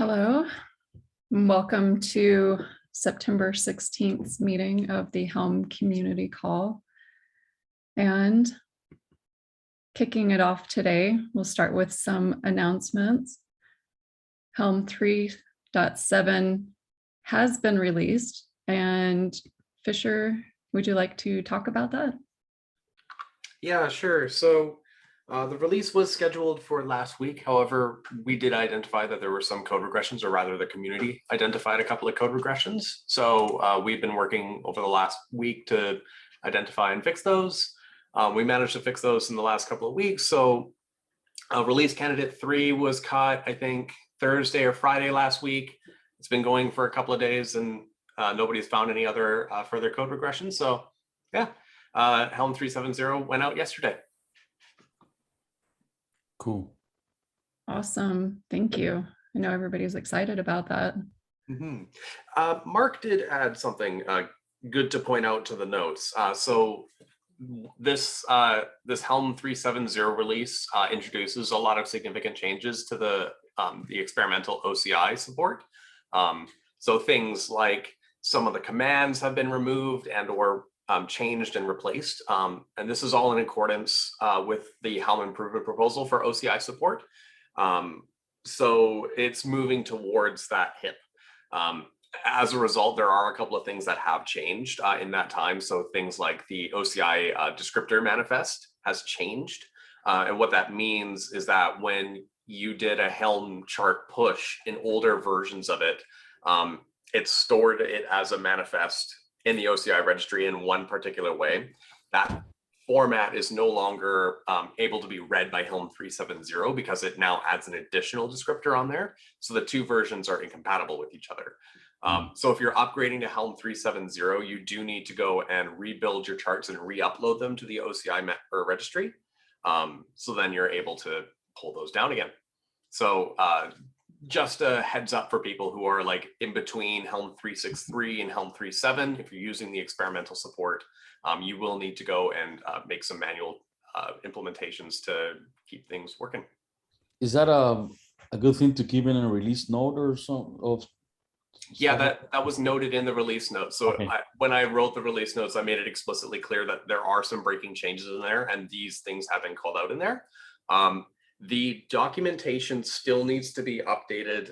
Hello, and welcome to September 16th meeting of the Helm Community Call. And kicking it off today, we'll start with some announcements. Helm 3.7 has been released, and Fisher, would you like to talk about that? Yeah, sure. So the release was scheduled for last week. However, we did identify that there were some code regressions, or rather the community identified a couple of code regressions. So we've been working over the last week to identify and fix those. We managed to fix those in the last couple of weeks. So release candidate 3 was caught, I think, Thursday or Friday last week. It's been going for a couple of days and nobody's found any other further code regressions. So yeah, Helm 3.7.0 went out yesterday. Cool. Awesome, thank you. I know everybody's excited about that. Mark did add something good to point out to the notes. So this Helm 3.7.0 release introduces a lot of significant changes to the experimental OCI support. So things like some of the commands have been removed and or changed and replaced. And this is all in accordance with the Helm improvement proposal for OCI support. So it's moving towards that HIP. As a result, there are a couple of things that have changed in that time. So things like the OCI descriptor manifest has changed. And what that means is that when you did a Helm chart push in older versions of it, it stored it as a manifest in the OCI registry in one particular way. That format is no longer able to be read by Helm 3.7.0 because it now adds an additional descriptor on there. So the two versions are incompatible with each other. So if you're upgrading to Helm 3.7.0, you do need to go and rebuild your charts and re-upload them to the OCI registry. So then you're able to pull those down again. So just a heads up for people who are like in between Helm 3.6.3 and Helm 3.7, if you're using the experimental support, you will need to go and make some manual implementations to keep things working. Is that a good thing to keep in a release note or something? Yeah, that was noted in the release notes. So okay. When I wrote the release notes, I made it explicitly clear that there are some breaking changes in there, and these things have been called out in there. The documentation still needs to be updated.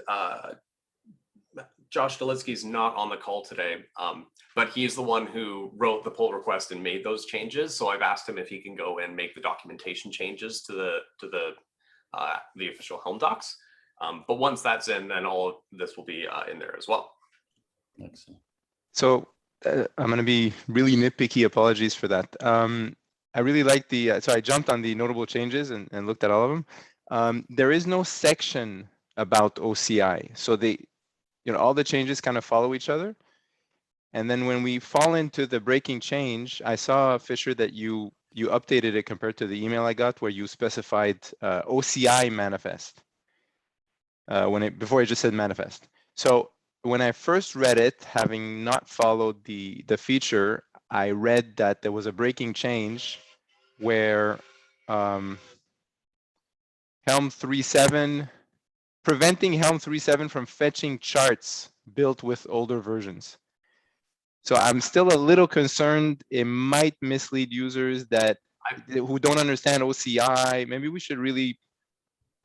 Josh Dolitsky's not on the call today, but he's the one who wrote the pull request and made those changes. So I've asked him if he can go and make the documentation changes to the official Helm docs. But once that's in, then all of this will be in there as well. Excellent. So I'm going to be really nitpicky. Apologies for that. I really like the, so I jumped on the notable changes and looked at all of them. There is no section about OCI. So all the changes kind of follow each other. And then when we fall into the breaking change, I saw, Fisher, that you updated it compared to the email I got where you specified OCI manifest. Before it just said manifest. So when I first read it, having not followed the feature, I read that there was a breaking change where Helm 3.7, preventing Helm 3.7 from fetching charts built with older versions. So I'm still a little concerned it might mislead users who don't understand OCI. Maybe we should really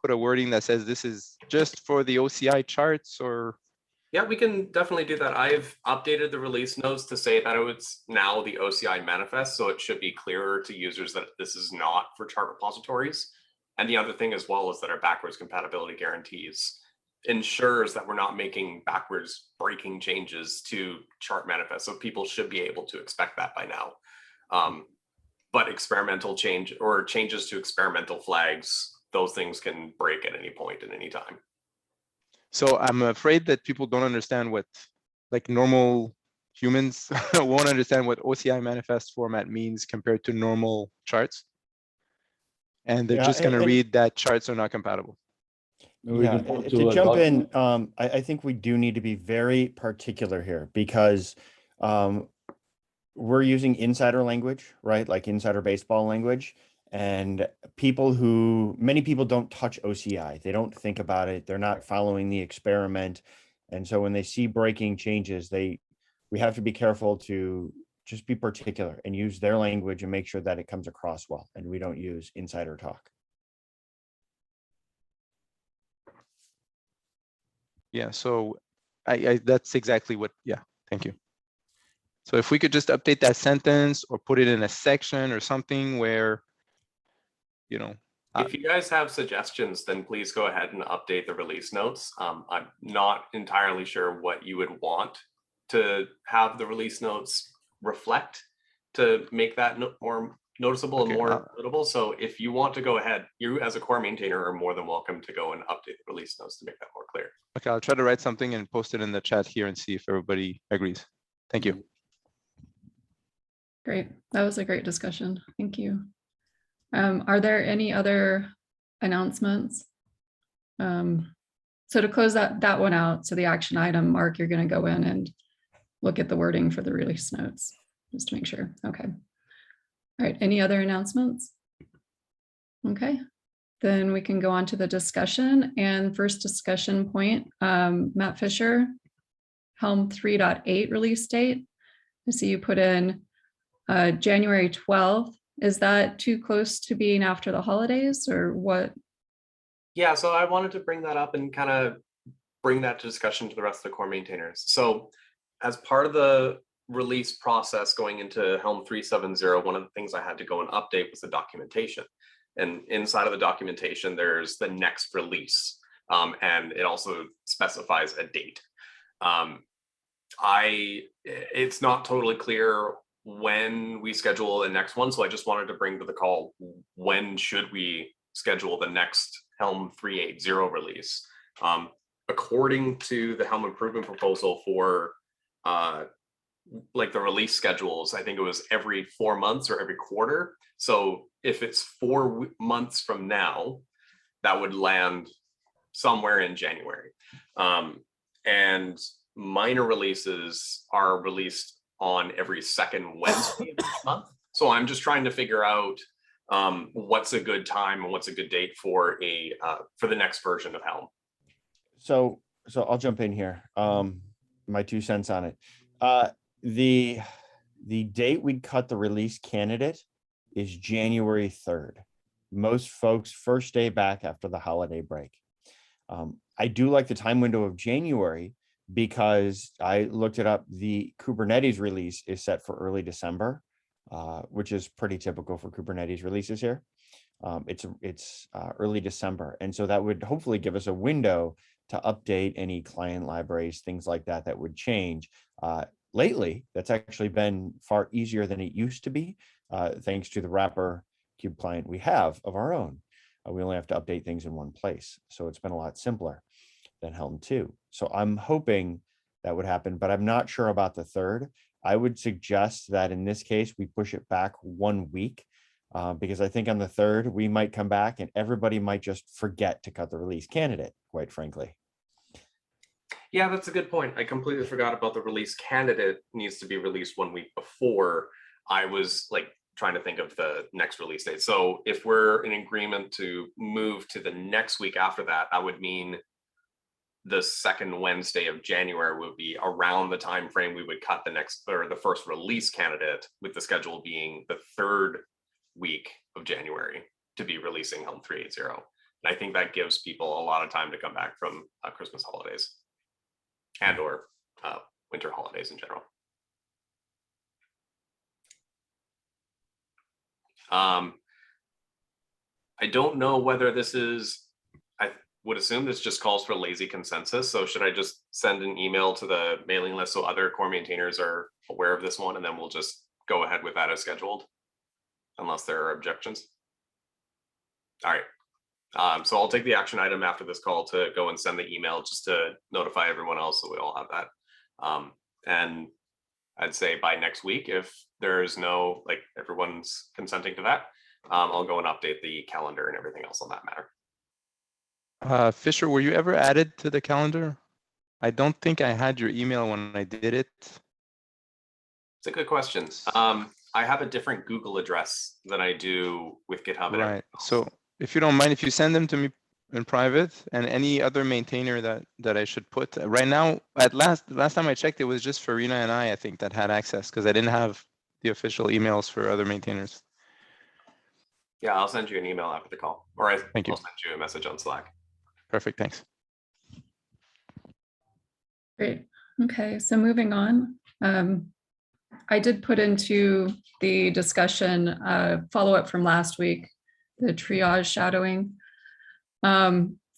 put a wording that says this is just for the OCI charts, or yeah, we can definitely do that. I've updated the release notes to say that it's now the OCI manifest, so it should be clearer to users that this is not for chart repositories. And the other thing as well is that our backwards compatibility guarantees ensures that we're not making backwards breaking changes to chart manifest. So people should be able to expect that by now. But experimental change or changes to experimental flags, those things can break at any point at any time. So I'm afraid that people don't understand what, like normal humans won't understand what OCI manifest format means compared to normal charts. And they're just going to read that charts are not compatible. Yeah, to jump in, I think we do need to be very particular here because we're using insider language, right? Like insider baseball language. And many people don't touch OCI. They don't think about it. They're not following the experiment. And so when they see breaking changes, we have to be careful to just be particular and use their language and make sure that it comes across well, and we don't use insider talk. Yeah, so I that's exactly what, yeah, thank you. So if we could just update that sentence or put it in a section or something where, you know, If you guys have suggestions, then please go ahead and update the release notes. I'm not entirely sure what you would want to have the release notes reflect to make that more noticeable Okay, and more notable. So if you want to go ahead, you as a core maintainer are more than welcome to go and update the release notes to make that more clear. okay, I'll try to write something and post it in the chat here and see if everybody agrees. Thank you. Great. That was a great discussion. Thank you. Are there any other announcements? So to close that one out, so the action item, Mark, you're going to go in and look at the wording for the release notes, just to make sure. Okay. All right. Any other announcements? Okay. Then we can go on to the discussion. And first discussion point, Matt Fisher, Helm 3.8 release date. I see you put in January 12th. Is that too close to being after the holidays or what? Yeah, so I wanted to bring that up and kind of bring that to discussion to the rest of the core maintainers. So as part of the release process going into Helm 3.7.0, one of the things I had to go and update was the documentation. And inside of the documentation, there's the next release, and it also specifies a date. It's not totally clear when we schedule the next one, so I just wanted to bring to the call, when should we schedule the next Helm 3.8.0 release? According to the Helm improvement proposal for like the release schedules, I think it was every 4 months or every quarter. So if it's 4 months from now, that would land somewhere in January. And minor releases are released on every second Wednesday of each month. So I'm just trying to figure out what's a good time and what's a good date for the next version of Helm. So I'll jump in here. My 2 cents on it. The date we'd cut the release candidate is January 3rd. Most folks' first day back after the holiday break. I do like the time window of January because I looked it up. The Kubernetes release is set for early December, which is pretty typical for Kubernetes releases here. It's early December. And so that would hopefully give us a window to update any client libraries, things like that, that would change. Lately, that's actually been far easier than it used to be, thanks to the wrapper kube client we have of our own. We only have to update things in one place. So it's been a lot simpler than Helm 2. So I'm hoping that would happen, but I'm not sure about the 3rd. I would suggest that in this case, we push it back 1 week, because I think on the 3rd, we might come back and everybody might just forget to cut the release candidate, quite frankly. Yeah, that's a good point. I completely forgot about the release candidate needs to be released 1 week before. I was like trying to think of the next release date. So if we're in agreement to move to the next week after that, that would mean the second Wednesday of January would be around the time frame we would cut the next or the first release candidate, with the schedule being the 3rd week of January to be releasing Helm 3.8.0. And I think that gives people a lot of time to come back from Christmas holidays and or winter holidays in general. I don't know whether this is, I would assume this just calls for lazy consensus. So should I just send an email to the mailing list so other core maintainers are aware of this one, and then we'll just go ahead with that as scheduled, unless there are objections? All right. So I'll take the action item after this call to go and send the email just to notify everyone else so we all have that. And I'd say by next week, if there's no, like everyone's consenting to that, I'll go and update the calendar and everything else on that matter. Fisher, were you ever added to the calendar? I don't think I had your email when I did it. It's a good question. I have a different Google address than I do with GitHub. And Right. everything else. So if you don't mind, if you send them to me in private, and any other maintainer that I should put right now, last time I checked, it was just Farina and I think that had access, because I didn't have the official emails for other maintainers. Yeah, I'll send you an email after the call, or I'll Thank you. send you a message on Slack. Perfect. Thanks. Great. Okay, so moving on. I did put into the discussion follow-up from last week, the triage shadowing.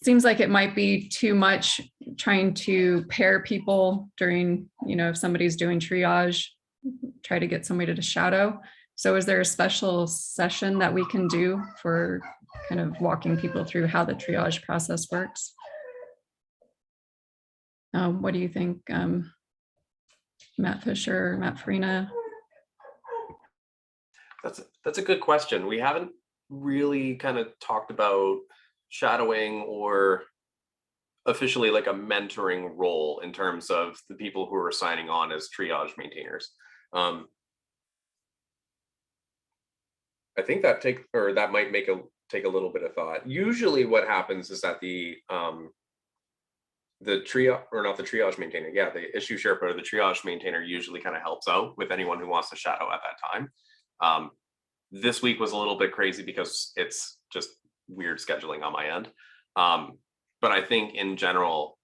Seems like it might be too much trying to pair people during, if somebody's doing triage, try to get somebody to shadow. So is there a special session that we can do for kind of walking people through how the triage process works? What do you think, Matt Fisher, Matt Farina? That's a good question. We haven't really kind of talked about shadowing or officially like a mentoring role in terms of the people who are signing on as triage maintainers. I think that might take a little bit of thought. Usually what happens is that the triage, or not the triage maintainer, yeah, the issue Sherpa or the triage maintainer usually kind of helps out with anyone who wants to shadow at that time. This week was a little bit crazy because it's just weird scheduling on my end. But I think in general,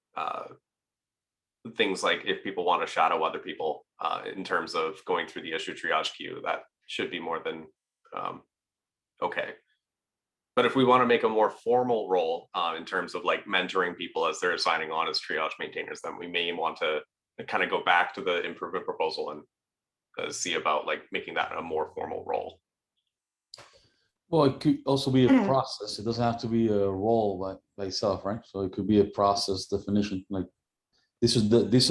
things like if people want to shadow other people in terms of going through the issue triage queue, that should be more than okay. But if we want to make a more formal role in terms of like mentoring people as they're signing on as triage maintainers, then we may want to kind of go back to the improvement proposal and see about like making that a more formal role. Well, it could also be a process. It doesn't have to be a role by itself, right? So it could be a process definition. Like these are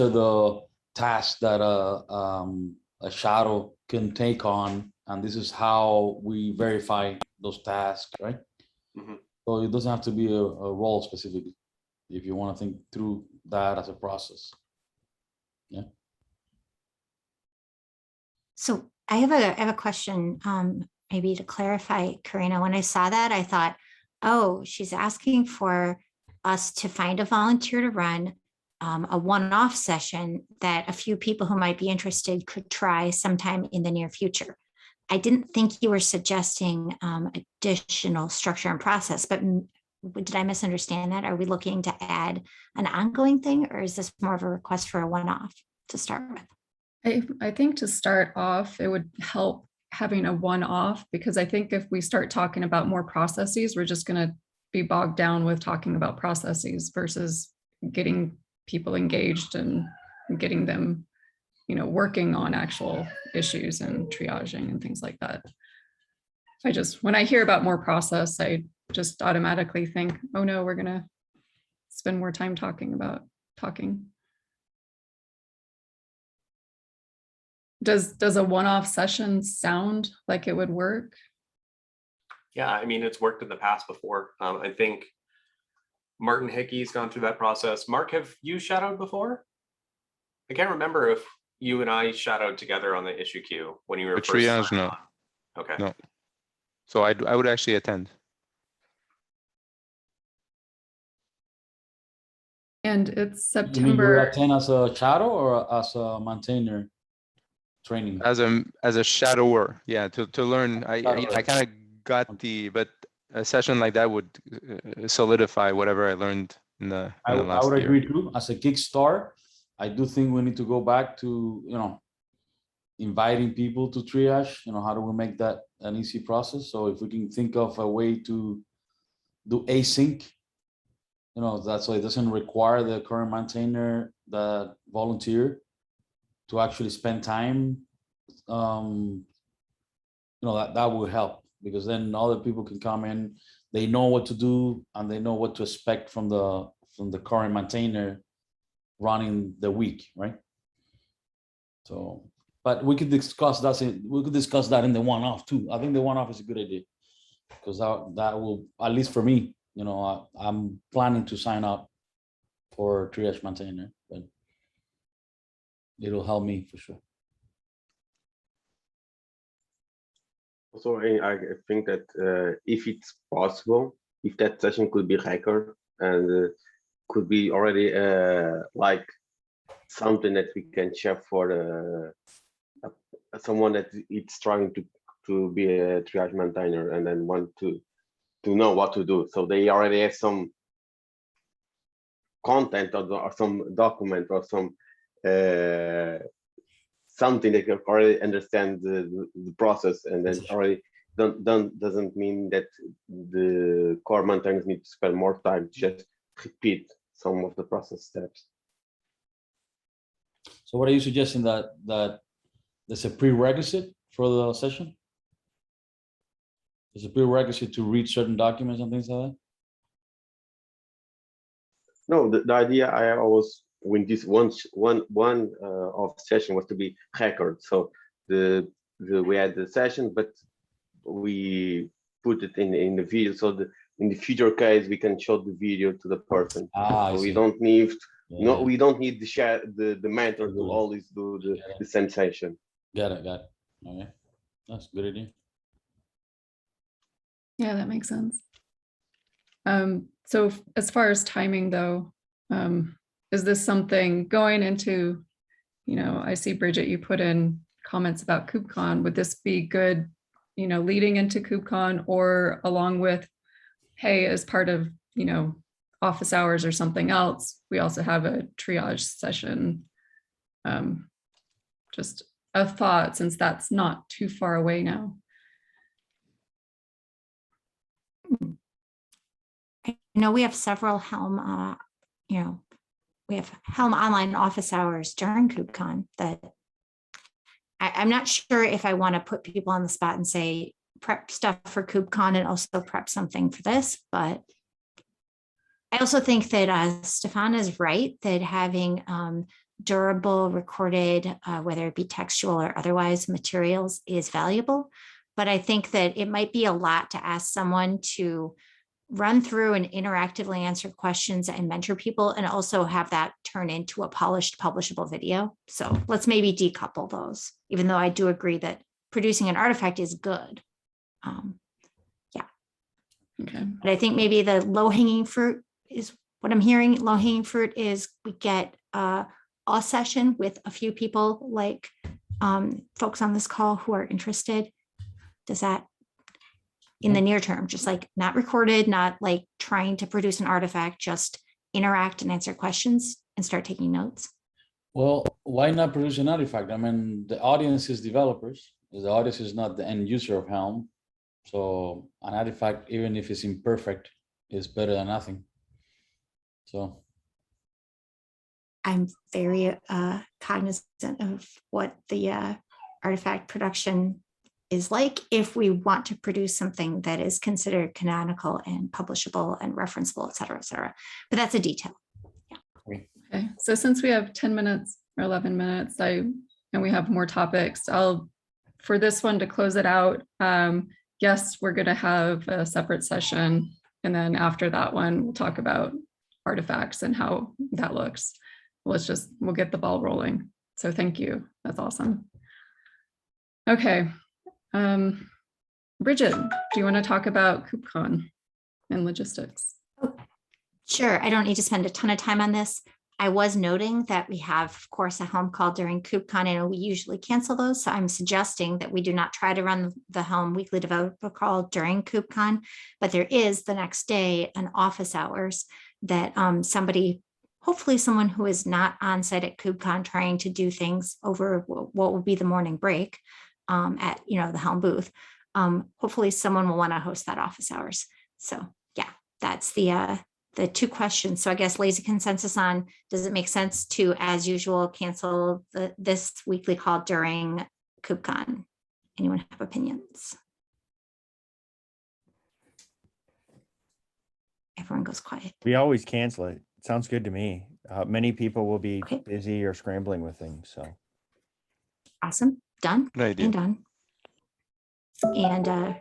the tasks that a shadow can take on, and this is how we verify those tasks, right? Mm-hmm. So it doesn't have to be a role specifically, if you want to think through that as a process. Yeah. So I have a question, maybe to clarify, Karina. When I saw that, I thought, oh, she's asking for us to find a volunteer to run a one-off session that a few people who might be interested could try sometime in the near future. I didn't think you were suggesting additional structure and process, but did I misunderstand that? Are we looking to add an ongoing thing, or is this more of a request for a one-off to start with? I think to start off, it would help having a one-off, because I think if we start talking about more processes, we're just going to be bogged down with talking about processes versus getting people engaged and getting them, working on actual issues and triaging and things like that. When I hear about more process, I just automatically think, oh no, we're going to spend more time talking. Does a one-off session sound like it would work? Yeah, I mean, it's worked in the past before. I think Martin Hickey's gone through that process. Mark, have you shadowed before? I can't remember if you and I shadowed together on the issue queue when you were But first triage, no. on. Okay. No. So I would actually attend. And it's You mean you September. attend as a shadow or as a maintainer training? As a shadower, yeah, to learn. I Shadower. kind of got but a session like that would solidify whatever I learned in the I last would year. agree too. As a Kickstarter, I do think we need to go back to inviting people to triage. How do we make that an easy process? So if we can think of a way to do async, that's why it doesn't require the current maintainer, that volunteer, to actually spend time. That will help, because then other people can come in, they know what to do, and they know what to expect from the current maintainer running the week, right? So, but we could discuss that in the one-off too. I think the one-off is a good idea, because that will, at least for me, I'm planning to sign up for triage maintainer, but it'll help me for sure. Also, I think that if it's possible, if that session could be recorded and could be already like something that we can share for someone that it's trying to be a triage maintainer and then want to know what to do. So they already have some content or some document or some something they can already understand the process, and then already doesn't mean that the core maintainers need to spend more time to just repeat some of the process steps. So what are you suggesting, that there's a prerequisite for the session? There's a prerequisite to read certain documents and things like that? No, the idea I always, when this one of session was to be recorded. So we had the session, but we put it in the video. So in the future case, we can show the video to the person. I So we see. don't need Yeah. we don't need the mentor to always do the same session. Got it. Okay, that's a good idea. Yeah, that makes sense. So as far as timing though, is this something going into, I see Bridget, you put in comments about KubeCon. Would this be good, leading into KubeCon or along with, hey, as part of, office hours or something else, we also have a triage session? Just a thought, since that's not too far away now. I know we have several Helm, we have Helm online office hours during KubeCon that I'm not sure if I want to put people on the spot and say prep stuff for KubeCon and also prep something for this, but I also think that Stefan is right that having durable recorded, whether it be textual or otherwise materials is valuable. But I think that it might be a lot to ask someone to run through and interactively answer questions and mentor people and also have that turn into a polished publishable video. So let's maybe decouple those, even though I do agree that producing an artifact is good. Okay. But I think maybe the low-hanging fruit is what I'm hearing. Low-hanging fruit is we get a session with a few people like folks on this call who are interested. Does that in the near term, just like not recorded, not like trying to produce an artifact, just interact and answer questions and start taking notes? Well, why not produce an artifact? I mean, the audience is developers. The audience is not the end user of Helm. So an artifact, even if it's imperfect, is better than nothing. So I'm very cognizant of what the artifact production is like if we want to produce something that is considered canonical and publishable and referenceable, et cetera, et cetera. But that's a detail. Okay, so since we have 10 minutes or 11 minutes, and we have more topics, for this one to close it out, yes, we're going to have a separate session. And then after that one, we'll talk about artifacts and how that looks. We'll get the ball rolling. So thank you. That's awesome. Okay. Bridget, do you want to talk about KubeCon and logistics? Sure. I don't need to spend a ton of time on this. I was noting that we have, of course, a Helm call during KubeCon, and we usually cancel those. So I'm suggesting that we do not try to run the Helm weekly developer call during KubeCon, but there is the next day an office hours that hopefully someone who is not on site at KubeCon trying to do things over what will be the morning break at the Helm booth. Hopefully someone will want to host that office hours. So yeah, that's the two questions. So I guess lazy consensus on, does it make sense to, as usual, cancel this weekly call during KubeCon? Anyone have opinions? Everyone goes quiet. We always cancel it. Sounds good to me. Many people will be Okay. busy or scrambling with things. So Awesome. Done. Good idea. And done. And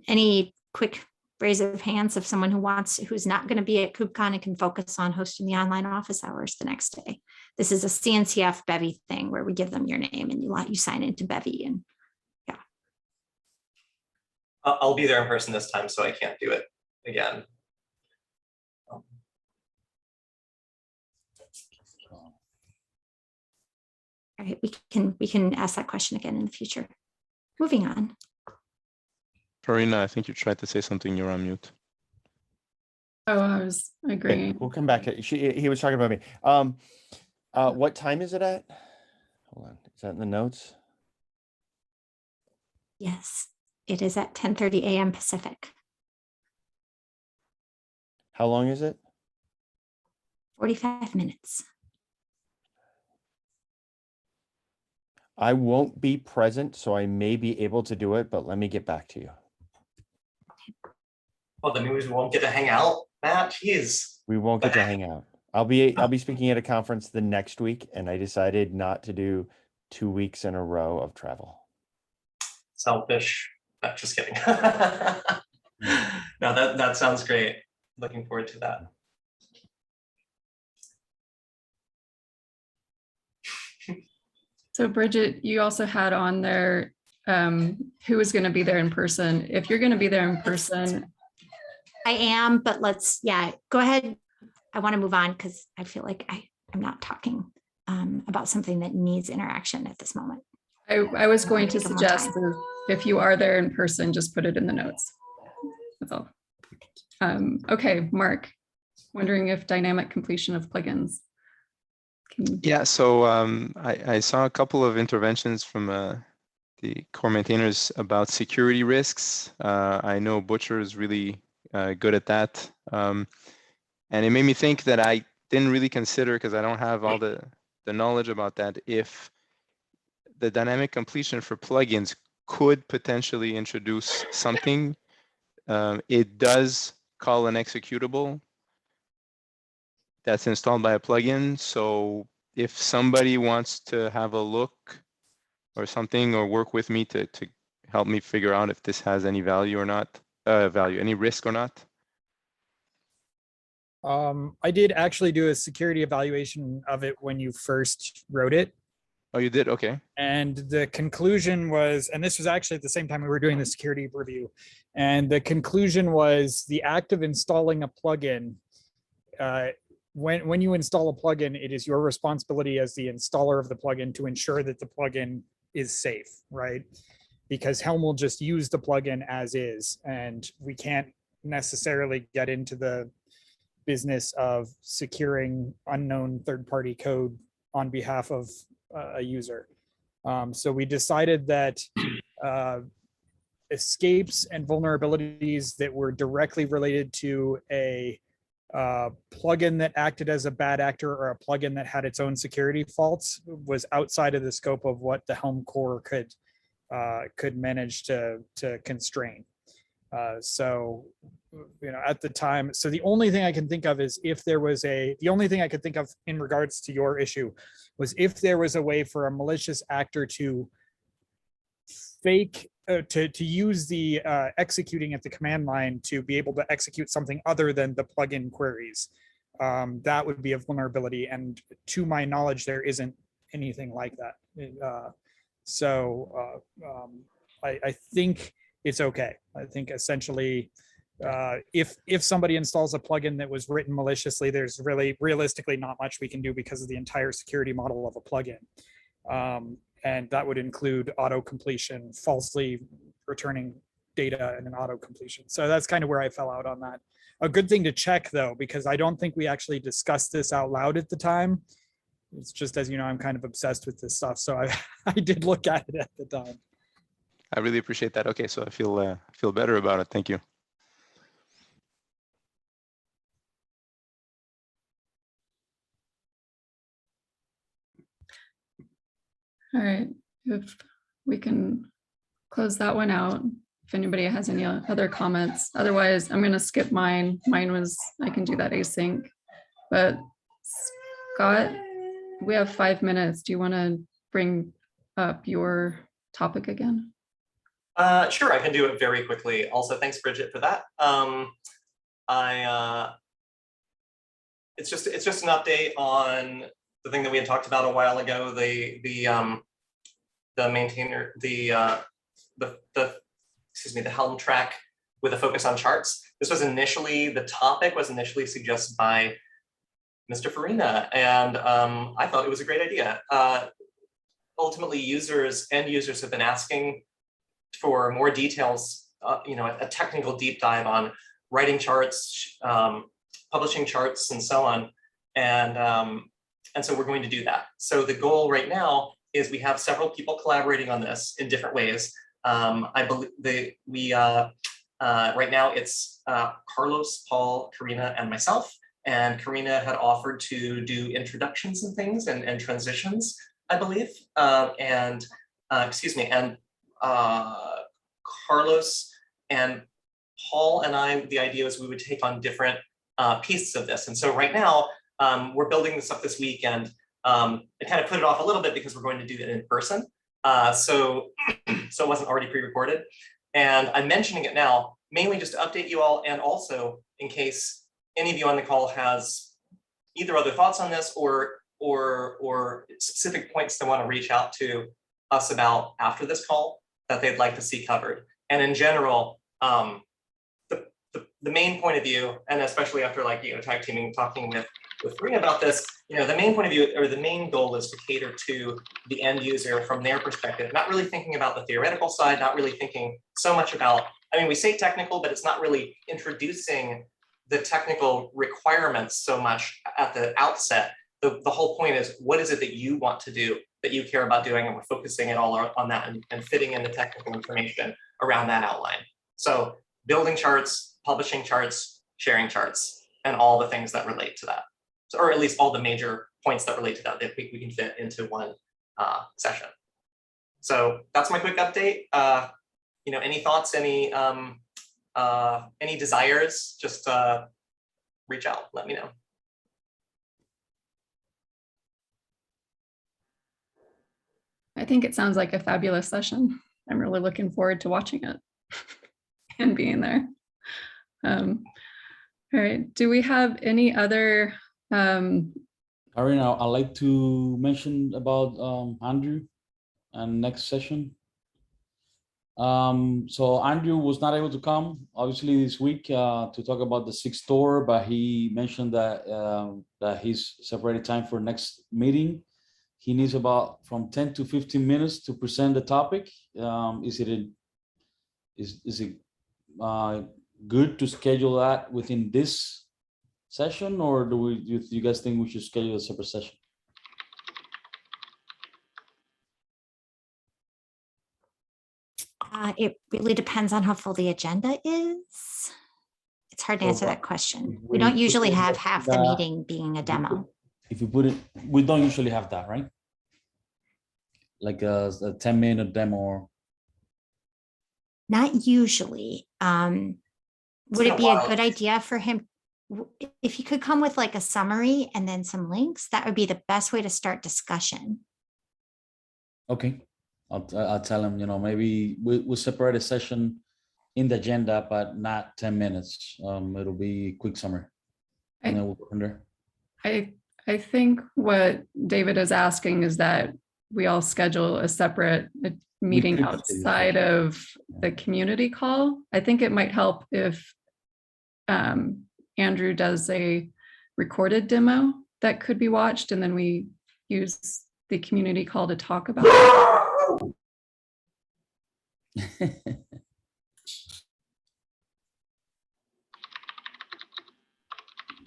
any quick raise of hands of someone who's not going to be at KubeCon and can focus on hosting the online office hours the next day. This is a CNCF Bevy thing where we give them your name and you sign into Bevy, and yeah. I'll be there in person this time, so I can't do it again. All right, we can ask that question again in the future. Moving on. Farina, I think you tried to say something. You're on mute. Oh, I was Okay, agreeing. we'll come back to, he was talking about me. What time is it at? Hold on, is that in the notes? Yes, it is at 10:30 a.m. Pacific. How long is it? 45 minutes. I won't be present, so I may be able to do it, but let me get back to you. Well, that means we won't get to hang out, Matt. Jeez. We won't get to hang out. I'll be speaking at a conference the next week, and I decided not to do 2 weeks in a row of travel. Selfish. Just kidding. No, that sounds great. Looking forward to that. So Bridget, you also had on there who is going to be there in person. If you're going to be there in person, I am, but go ahead. I want to move on because I feel like I'm not talking about something that needs interaction at this moment. I was going to Take more suggest time. that if you are there in person, just put it in the notes. That's all. Okay, Mark, wondering if dynamic completion of plugins. Yeah, so I saw a couple of interventions from the core maintainers about security risks. I know Butcher is really good at that. And it made me think that I didn't really consider, because I don't have all the knowledge about that, if the dynamic completion for plugins could potentially introduce something. It does call an executable that's installed by a plugin. So if somebody wants to have a look or something, or work with me to help me figure out if this has any value or not, any risk or not. I did actually do a security evaluation of it when you first wrote it. Oh, you did? Okay. And the conclusion was, and this was actually at the same time we were doing the security review, and the conclusion was the act of installing a plugin, when you install a plugin, it is your responsibility as the installer of the plugin to ensure that the plugin is safe, right? Because Helm will just use the plugin as is, and we can't necessarily get into the business of securing unknown third-party code on behalf of a user. So we decided that escapes and vulnerabilities that were directly related to a plugin that acted as a bad actor, or a plugin that had its own security faults, was outside of the scope of what the Helm core could manage to constrain. So, at the time, so the only thing I can think of is if there was the only thing I could think of in regards to your issue was if there was a way for a malicious actor to fake, to use the executing at the command line to be able to execute something other than the plugin queries. That would be a vulnerability. And to my knowledge, there isn't anything like that. I think it's okay. I think essentially, if somebody installs a plugin that was written maliciously, there's really realistically not much we can do because of the entire security model of a plugin. And that would include auto completion, falsely returning data in an auto completion. So that's kind of where I fell out on that. A good thing to check though, because I don't think we actually discussed this out loud at the time. It's just, as you know, I'm kind of obsessed with this stuff. So I did look at it at the time. I really appreciate that. Okay, so I feel better about it. Thank you. All right, if we can close that one out. If anybody has any other comments, otherwise I'm going to skip mine. Mine was, I can do that async, but Scott, we have 5 minutes. Do you want to bring up your topic again? Sure, I can do it very quickly. Also, thanks, Bridget, for that. It's just an update on the thing that we had talked about a while ago. The maintainer, the the Helm track with a focus on charts. This was initially, the topic was initially suggested by Mr. Farina, and I thought it was a great idea. Ultimately, end users have been asking for more details, a technical deep dive on writing charts, publishing charts, and so on. And so we're going to do that. So the goal right now is we have several people collaborating on this in different ways. I believe right now it's Carlos, Paul, Karina, and myself. And Karina had offered to do introductions and things and transitions, I believe. Carlos and Paul and I, the idea was we would take on different pieces of this. And so right now, we're building this up this week, and I kind of put it off a little bit because we're going to do it in person. So it wasn't already pre-recorded. And I'm mentioning it now, mainly just to update you all, and also in case any of you on the call has either other thoughts on this or specific points they want to reach out to us about after this call that they'd like to see covered. And in general, the main point of view, and especially after tag teaming, talking with Rhea about this, the main point of view, or the main goal, is to cater to the end user from their perspective, not really thinking about the theoretical side, not really thinking so much about, we say technical, but it's not really introducing the technical requirements so much at the outset. The whole point is, what is it that you want to do, that you care about doing, and we're focusing it all on that and fitting in the technical information around that outline. So building charts, publishing charts, sharing charts, and all the things that relate to that. So, or at least all the major points that relate to that we can fit into one session. So that's my quick update. Any thoughts, any desires, just reach out, let me know. I think it sounds like a fabulous session. I'm really looking forward to watching it and being there. All right, do we have any other? Karina, I'd like to mention about Andrew and next session. So Andrew was not able to come, obviously, this week to talk about the 6th store, but he mentioned that that he's separated time for next meeting. He needs about from 10 to 15 minutes to present the topic. Is it good to schedule that within this session, or do you guys think we should schedule a separate session? It really depends on how full the agenda is. It's hard to answer that question. We don't usually have half the meeting being a demo. If you put it, we don't usually have that, right? Like a 10-minute demo. Not usually. Would it be a good idea for him if he could come with like a summary and then some links? That would be the best way to start discussion. Okay, I'll tell him, maybe we'll separate a session in the agenda, but not 10 minutes. It'll be a quick summary, and then we'll go from there. I think what David is asking is that we all schedule a separate meeting outside of the community call. I think it might help if Andrew does a recorded demo that could be watched, and then we use the community call to talk about it.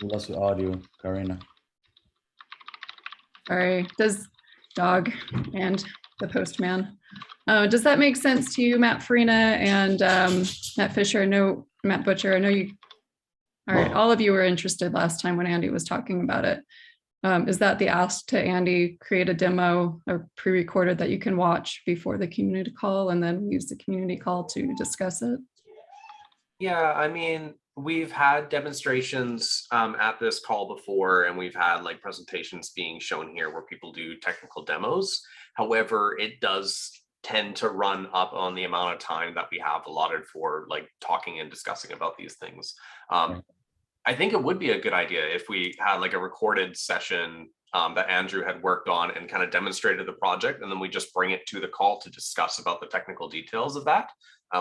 We lost your audio, Karina. Sorry, does dog and the postman. Does that make sense to you, Matt Farina and Matt Fisher? Matt Butcher, I know you, all right, all of you were interested last time when Andy was talking about it. Is that the ask to Andy, create a demo or pre-recorded that you can watch before the community call and then use the community call to discuss it? Yeah, we've had demonstrations at this call before, and we've had presentations being shown here where people do technical demos. However, it does tend to run up on the amount of time that we have allotted for talking and discussing about these things. I think it would be a good idea if we had a recorded session that Andrew had worked on and kind of demonstrated the project. And then we just bring it to the call to discuss about the technical details of that.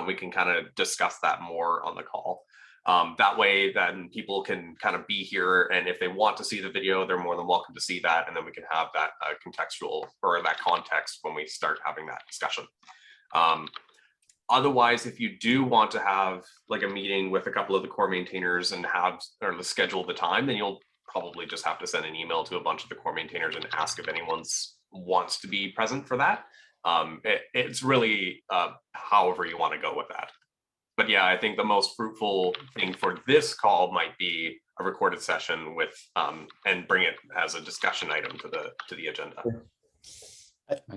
We can kind of discuss that more on the call. That way, then people can kind of be here. And if they want to see the video, they're more than welcome to see that. And then we can have that contextual or that context when we start having that discussion. Otherwise, if you do want to have like a meeting with a couple of the core maintainers and have or schedule the time, then you'll probably just have to send an email to a bunch of the core maintainers and ask if anyone wants to be present for that. It's really however you want to go with that. But yeah, I think the most fruitful thing for this call might be a recorded session with and bring it as a discussion item to the agenda.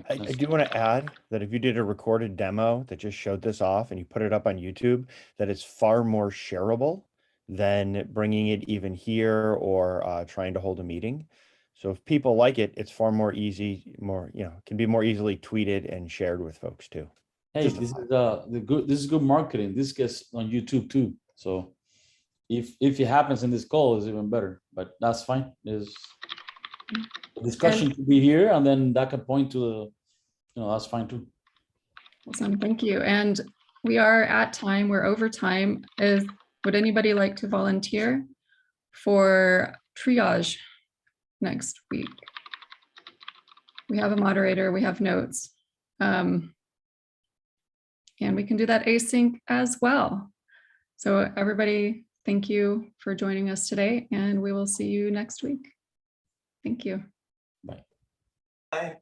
I do want to add that if you did a recorded demo that just showed this off and you put it up on YouTube, that it's far more shareable than bringing it even here or trying to hold a meeting. So if people like it, it's far more easy, can be more easily tweeted and shared with folks too. Hey, Just a this is thought. this is good marketing. This gets on YouTube too. So if it happens in this call, is even better. But that's fine. Is the discussion to be here, and then that can point to the, that's fine too. Awesome, thank you. And we are at time, we're over time. Would anybody like to volunteer for triage next week? We have a moderator, we have notes. And we can do that async as well. So everybody, thank you for joining us today, and we will see you next week. Thank you. Bye. Bye.